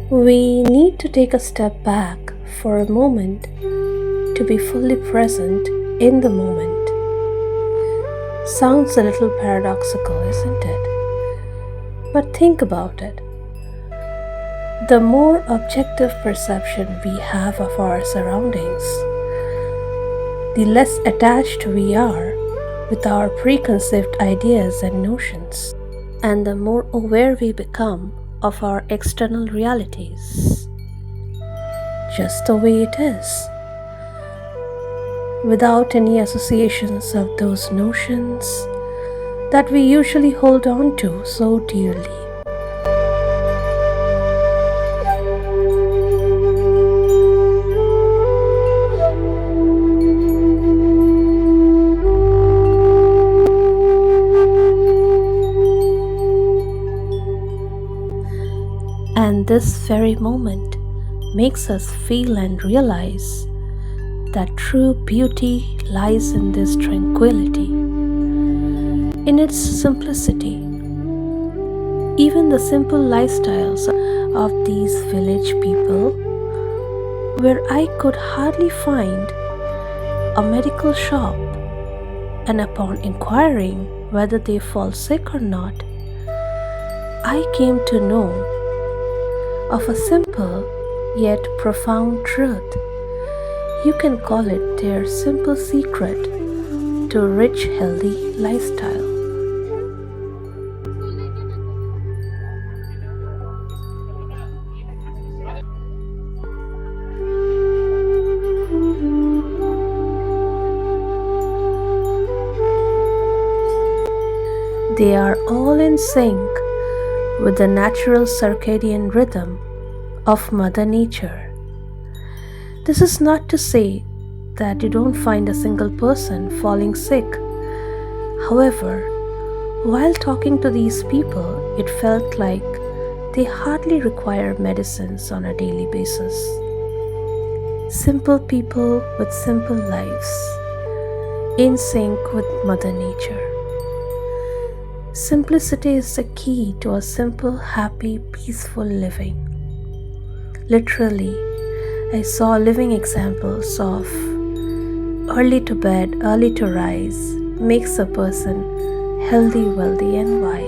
We need to take a step back for a moment to be fully present in the moment. Sounds a little paradoxical, isn't it? But think about it. The more objective perception we have of our surroundings, the less attached we are with our preconceived ideas and notions, and the more aware we become of our external realities, just the way it is, without any associations of those notions that we usually hold on to so dearly. And this very moment makes us feel and realize that true beauty lies in this tranquility, in its simplicity. Even the simple lifestyles of these village people, where I could hardly find a medical shop, and upon inquiring whether they fall sick or not, I came to know of a simple yet profound truth. You can call it their simple secret to a rich, healthy lifestyle. They are all in sync with the natural circadian rhythm of Mother Nature. This is not to say that you don't find a single person falling sick. However, while talking to these people, it felt like they hardly require medicines on a daily basis. Simple people with simple lives, in sync with Mother Nature. Simplicity is the key to a simple, happy, peaceful living. Literally, I saw living examples of early to bed, early to rise makes a person healthy, wealthy, and wise.